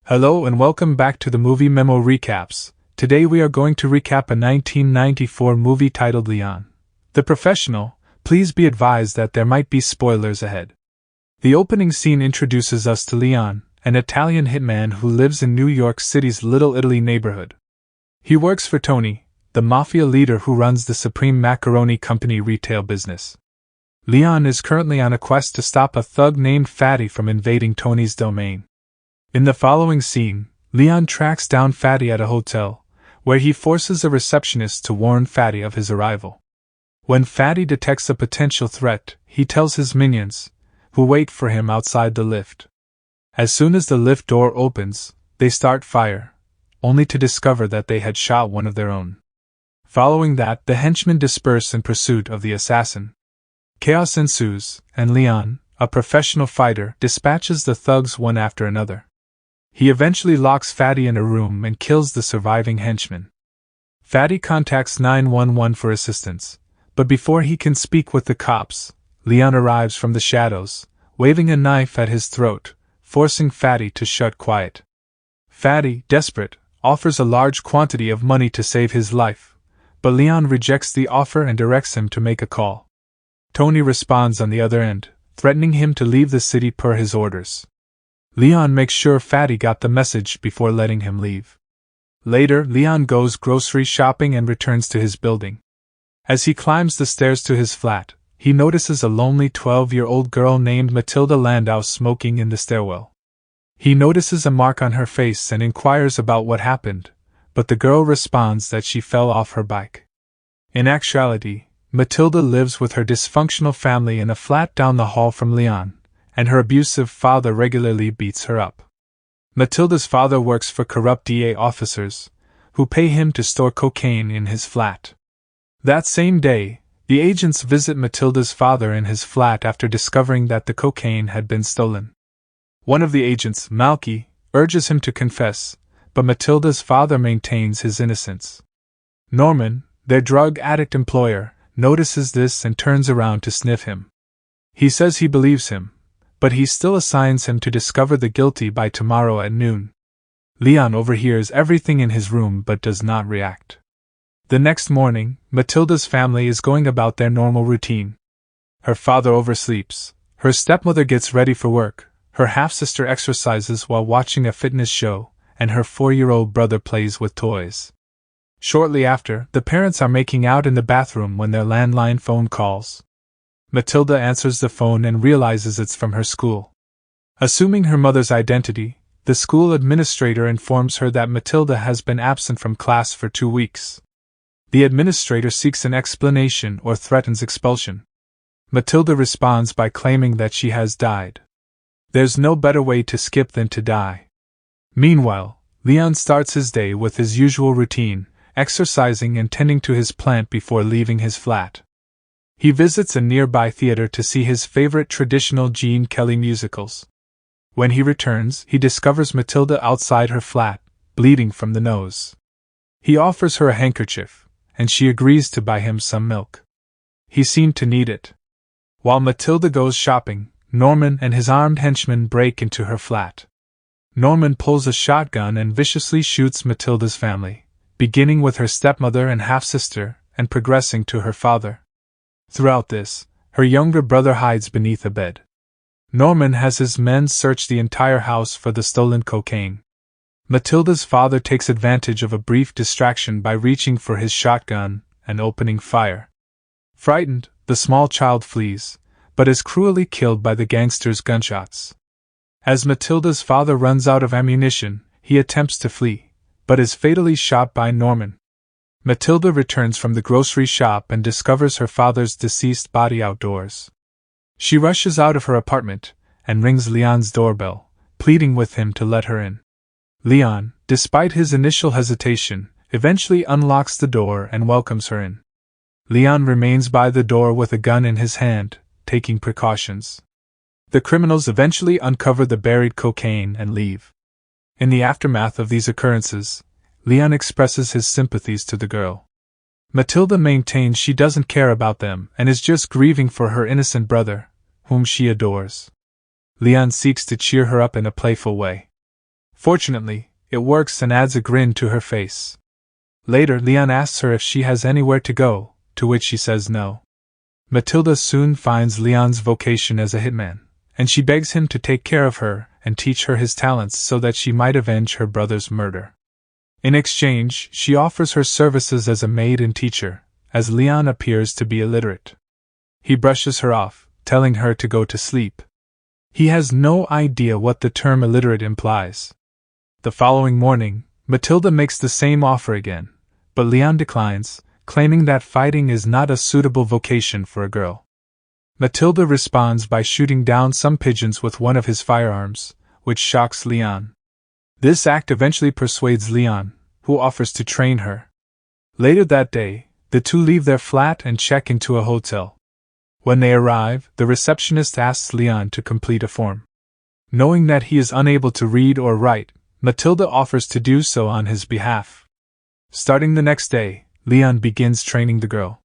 Hello and welcome back to the Movie Memo Recaps. Today we are going to recap a 1994 movie titled Leon the Professional. Please be advised that there might be spoilers ahead. The opening scene introduces us to Leon, an Italian hitman who lives in New York City's Little Italy neighborhood. He works for Tony, the mafia leader who runs the Supreme Macaroni Company retail business. Leon is currently on a quest to stop a thug named Fatty from invading Tony's domain. In the following scene, Leon tracks down Fatty at a hotel, where he forces a receptionist to warn Fatty of his arrival. When Fatty detects a potential threat, he tells his minions, who wait for him outside the lift. As soon as the lift door opens, they start fire, only to discover that they had shot one of their own. Following that, the henchmen disperse in pursuit of the assassin. Chaos ensues, and Leon, a professional fighter, dispatches the thugs one after another. He eventually locks Fatty in a room and kills the surviving henchman. Fatty contacts 911 for assistance, but before he can speak with the cops, Leon arrives from the shadows, waving a knife at his throat, forcing Fatty to shut quiet. Fatty, desperate, offers a large quantity of money to save his life, but Leon rejects the offer and directs him to make a call. Tony responds on the other end, threatening him to leave the city per his orders. Leon makes sure Fatty got the message before letting him leave. Later, Leon goes grocery shopping and returns to his building. As he climbs the stairs to his flat, he notices a lonely 12-year-old girl named Matilda Landau smoking in the stairwell. He notices a mark on her face and inquires about what happened, but the girl responds that she fell off her bike. In actuality, Matilda lives with her dysfunctional family in a flat down the hall from Leon, and her abusive father regularly beats her up. Matilda's father works for corrupt DA officers, who pay him to store cocaine in his flat. That same day, the agents visit Matilda's father in his flat after discovering that the cocaine had been stolen. One of the agents, Malky, urges him to confess, but Matilda's father maintains his innocence. Norman, their drug addict employer, notices this and turns around to sniff him. He says he believes him, but he still assigns him to discover the guilty by tomorrow at noon. Leon overhears everything in his room but does not react. The next morning, Matilda's family is going about their normal routine. Her father oversleeps, her stepmother gets ready for work, her half-sister exercises while watching a fitness show, and her 4-year-old brother plays with toys. Shortly after, the parents are making out in the bathroom when their landline phone calls. Matilda answers the phone and realizes it's from her school. Assuming her mother's identity, the school administrator informs her that Matilda has been absent from class for 2 weeks. The administrator seeks an explanation or threatens expulsion. Matilda responds by claiming that she has died. There's no better way to skip than to die. Meanwhile, Leon starts his day with his usual routine, exercising and tending to his plant before leaving his flat. He visits a nearby theater to see his favorite traditional Gene Kelly musicals. When he returns, he discovers Matilda outside her flat, bleeding from the nose. He offers her a handkerchief, and she agrees to buy him some milk. He seemed to need it. While Matilda goes shopping, Norman and his armed henchmen break into her flat. Norman pulls a shotgun and viciously shoots Matilda's family, beginning with her stepmother and half-sister, and progressing to her father. Throughout this, her younger brother hides beneath a bed. Norman has his men search the entire house for the stolen cocaine. Matilda's father takes advantage of a brief distraction by reaching for his shotgun and opening fire. Frightened, the small child flees, but is cruelly killed by the gangster's gunshots. As Matilda's father runs out of ammunition, he attempts to flee, but is fatally shot by Norman. Matilda returns from the grocery shop and discovers her father's deceased body outdoors. She rushes out of her apartment and rings Leon's doorbell, pleading with him to let her in. Leon, despite his initial hesitation, eventually unlocks the door and welcomes her in. Leon remains by the door with a gun in his hand, taking precautions. The criminals eventually uncover the buried cocaine and leave. In the aftermath of these occurrences, Leon expresses his sympathies to the girl. Matilda maintains she doesn't care about them and is just grieving for her innocent brother, whom she adores. Leon seeks to cheer her up in a playful way. Fortunately, it works and adds a grin to her face. Later, Leon asks her if she has anywhere to go, to which she says no. Matilda soon finds Leon's vocation as a hitman, and she begs him to take care of her and teach her his talents so that she might avenge her brother's murder. In exchange, she offers her services as a maid and teacher, as Leon appears to be illiterate. He brushes her off, telling her to go to sleep. He has no idea what the term illiterate implies. The following morning, Matilda makes the same offer again, but Leon declines, claiming that fighting is not a suitable vocation for a girl. Matilda responds by shooting down some pigeons with one of his firearms, which shocks Leon. This act eventually persuades Leon, who offers to train her. Later that day, the two leave their flat and check into a hotel. When they arrive, the receptionist asks Leon to complete a form. Knowing that he is unable to read or write, Matilda offers to do so on his behalf. Starting the next day, Leon begins training the girl.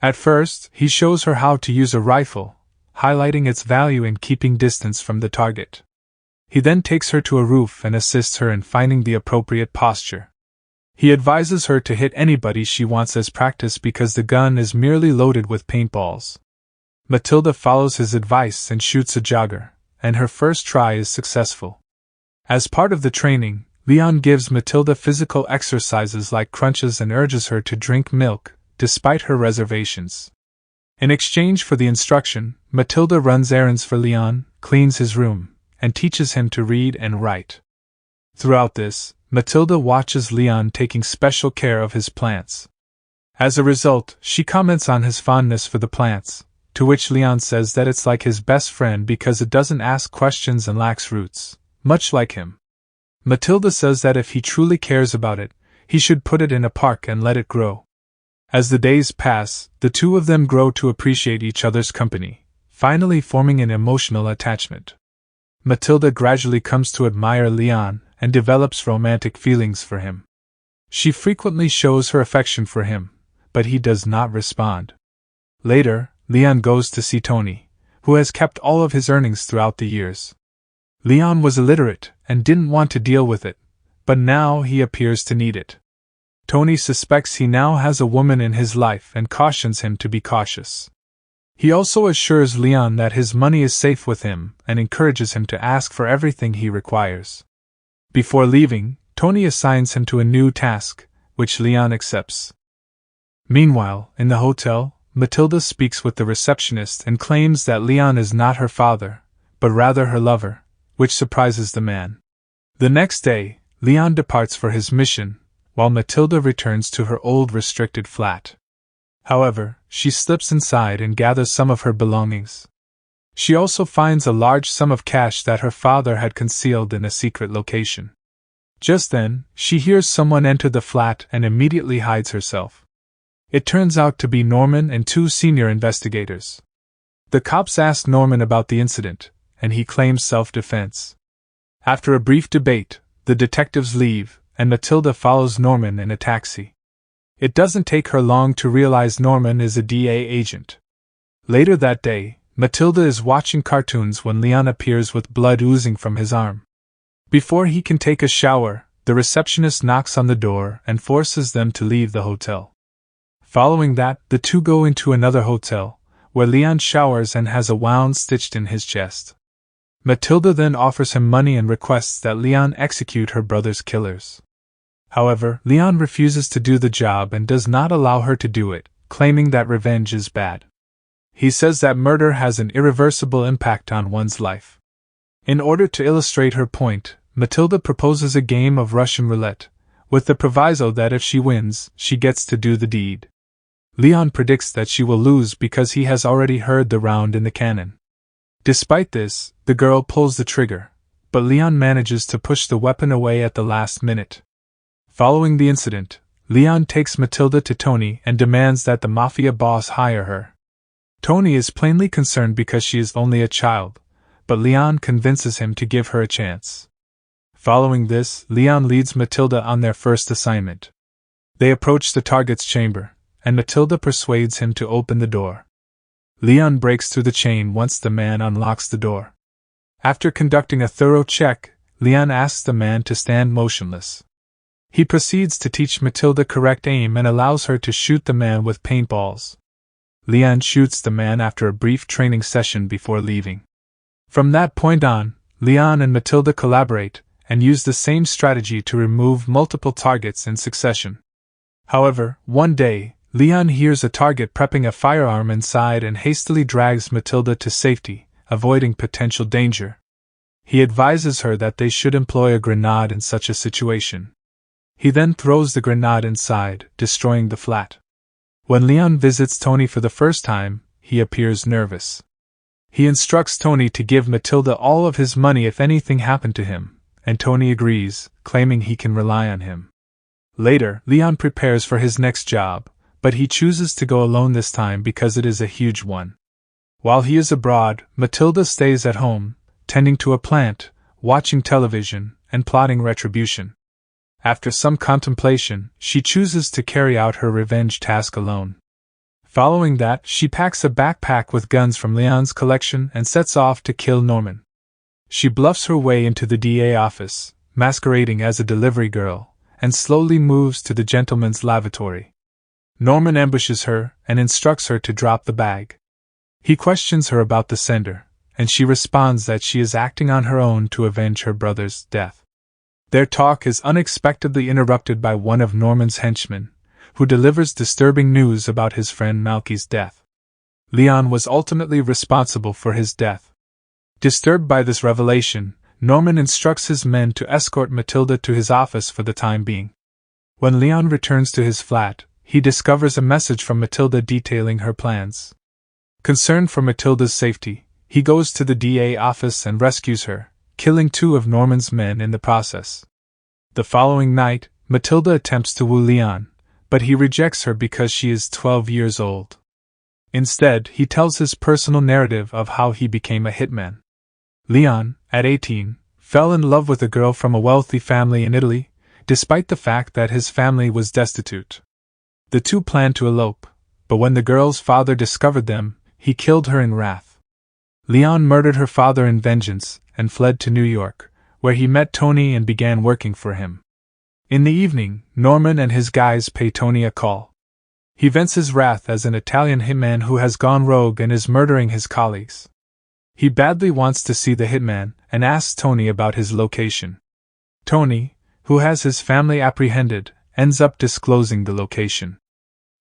At first, he shows her how to use a rifle, highlighting its value in keeping distance from the target. He then takes her to a roof and assists her in finding the appropriate posture. He advises her to hit anybody she wants as practice because the gun is merely loaded with paintballs. Matilda follows his advice and shoots a jogger, and her first try is successful. As part of the training, Leon gives Matilda physical exercises like crunches and urges her to drink milk, despite her reservations. In exchange for the instruction, Matilda runs errands for Leon, cleans his room, and teaches him to read and write. Throughout this, Matilda watches Leon taking special care of his plants. As a result, she comments on his fondness for the plants, to which Leon says that it's like his best friend because it doesn't ask questions and lacks roots, much like him. Matilda says that if he truly cares about it, he should put it in a park and let it grow. As the days pass, the two of them grow to appreciate each other's company, finally forming an emotional attachment. Matilda gradually comes to admire Leon and develops romantic feelings for him. She frequently shows her affection for him, but he does not respond. Later, Leon goes to see Tony, who has kept all of his earnings throughout the years. Leon was illiterate and didn't want to deal with it, but now he appears to need it. Tony suspects he now has a woman in his life and cautions him to be cautious. He also assures Leon that his money is safe with him and encourages him to ask for everything he requires. Before leaving, Tony assigns him to a new task, which Leon accepts. Meanwhile, in the hotel, Matilda speaks with the receptionist and claims that Leon is not her father, but rather her lover, which surprises the man. The next day, Leon departs for his mission, while Matilda returns to her old restricted flat. However, she slips inside and gathers some of her belongings. She also finds a large sum of cash that her father had concealed in a secret location. Just then, she hears someone enter the flat and immediately hides herself. It turns out to be Norman and two senior investigators. The cops ask Norman about the incident, and he claims self-defense. After a brief debate, the detectives leave, and Matilda follows Norman in a taxi. It doesn't take her long to realize Norman is a DA agent. Later that day, Matilda is watching cartoons when Leon appears with blood oozing from his arm. Before he can take a shower, the receptionist knocks on the door and forces them to leave the hotel. Following that, the two go into another hotel, where Leon showers and has a wound stitched in his chest. Matilda then offers him money and requests that Leon execute her brother's killers. However, Leon refuses to do the job and does not allow her to do it, claiming that revenge is bad. He says that murder has an irreversible impact on one's life. In order to illustrate her point, Matilda proposes a game of Russian roulette, with the proviso that if she wins, she gets to do the deed. Leon predicts that she will lose because he has already heard the round in the cannon. Despite this, the girl pulls the trigger, but Leon manages to push the weapon away at the last minute. Following the incident, Leon takes Matilda to Tony and demands that the mafia boss hire her. Tony is plainly concerned because she is only a child, but Leon convinces him to give her a chance. Following this, Leon leads Matilda on their first assignment. They approach the target's chamber, and Matilda persuades him to open the door. Leon breaks through the chain once the man unlocks the door. After conducting a thorough check, Leon asks the man to stand motionless. He proceeds to teach Matilda correct aim and allows her to shoot the man with paintballs. Leon shoots the man after a brief training session before leaving. From that point on, Leon and Matilda collaborate and use the same strategy to remove multiple targets in succession. However, one day, Leon hears a target prepping a firearm inside and hastily drags Matilda to safety, avoiding potential danger. He advises her that they should employ a grenade in such a situation. He then throws the grenade inside, destroying the flat. When Leon visits Tony for the first time, he appears nervous. He instructs Tony to give Matilda all of his money if anything happened to him, and Tony agrees, claiming he can rely on him. Later, Leon prepares for his next job, but he chooses to go alone this time because it is a huge one. While he is abroad, Matilda stays at home, tending to a plant, watching television, and plotting retribution. After some contemplation, she chooses to carry out her revenge task alone. Following that, she packs a backpack with guns from Leon's collection and sets off to kill Norman. She bluffs her way into the DA office, masquerading as a delivery girl, and slowly moves to the gentleman's lavatory. Norman ambushes her and instructs her to drop the bag. He questions her about the sender, and she responds that she is acting on her own to avenge her brother's death. Their talk is unexpectedly interrupted by one of Norman's henchmen, who delivers disturbing news about his friend Malky's death. Leon was ultimately responsible for his death. Disturbed by this revelation, Norman instructs his men to escort Matilda to his office for the time being. When Leon returns to his flat, he discovers a message from Matilda detailing her plans. Concerned for Matilda's safety, he goes to the DA office and rescues her, killing 2 of Norman's men in the process. The following night, Matilda attempts to woo Leon, but he rejects her because she is 12 years old. Instead, he tells his personal narrative of how he became a hitman. Leon, at 18, fell in love with a girl from a wealthy family in Italy, despite the fact that his family was destitute. The two planned to elope, but when the girl's father discovered them, he killed her in wrath. Leon murdered her father in vengeance and fled to New York, where he met Tony and began working for him. In the evening, Norman and his guys pay Tony a call. He vents his wrath as an Italian hitman who has gone rogue and is murdering his colleagues. He badly wants to see the hitman and asks Tony about his location. Tony, who has his family apprehended, ends up disclosing the location.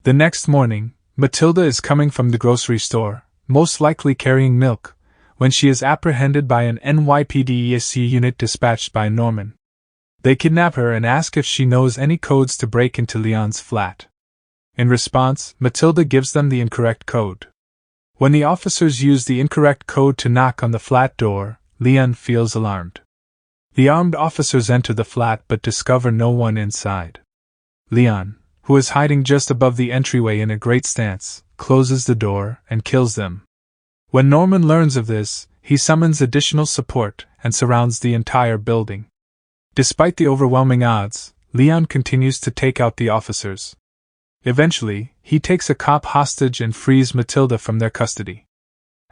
The next morning, Matilda is coming from the grocery store, most likely carrying milk, when she is apprehended by an NYPD ESC unit dispatched by Norman. They kidnap her and ask if she knows any codes to break into Leon's flat. In response, Matilda gives them the incorrect code. When the officers use the incorrect code to knock on the flat door, Leon feels alarmed. The armed officers enter the flat but discover no one inside. Leon, who is hiding just above the entryway in a great stance, closes the door and kills them. When Norman learns of this, he summons additional support and surrounds the entire building. Despite the overwhelming odds, Leon continues to take out the officers. Eventually, he takes a cop hostage and frees Matilda from their custody.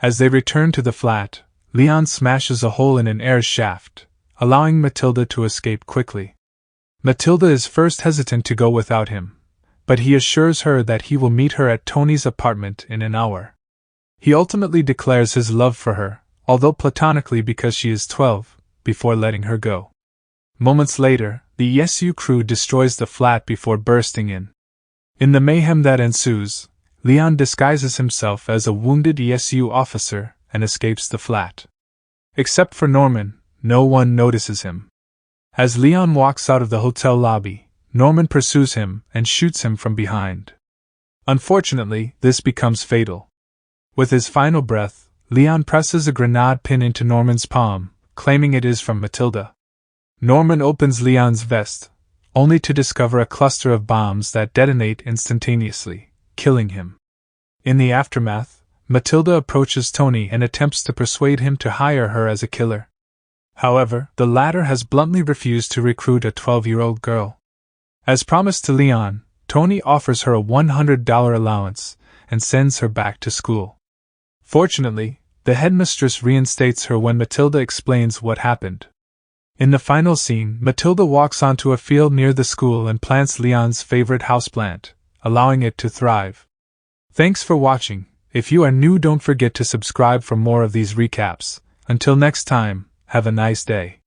As they return to the flat, Leon smashes a hole in an air shaft, allowing Matilda to escape quickly. Matilda is first hesitant to go without him, but he assures her that he will meet her at Tony's apartment in an hour. He ultimately declares his love for her, although platonically because she is 12, before letting her go. Moments later, the ESU crew destroys the flat before bursting in. In the mayhem that ensues, Leon disguises himself as a wounded ESU officer and escapes the flat. Except for Norman, no one notices him. As Leon walks out of the hotel lobby, Norman pursues him and shoots him from behind. Unfortunately, this becomes fatal. With his final breath, Leon presses a grenade pin into Norman's palm, claiming it is from Matilda. Norman opens Leon's vest, only to discover a cluster of bombs that detonate instantaneously, killing him. In the aftermath, Matilda approaches Tony and attempts to persuade him to hire her as a killer. However, the latter has bluntly refused to recruit a 12-year-old girl. As promised to Leon, Tony offers her a $100 allowance and sends her back to school. Fortunately, the headmistress reinstates her when Matilda explains what happened. In the final scene, Matilda walks onto a field near the school and plants Leon's favorite houseplant, allowing it to thrive. Thanks for watching. If you are new, don't forget to subscribe for more of these recaps. Until next time, have a nice day.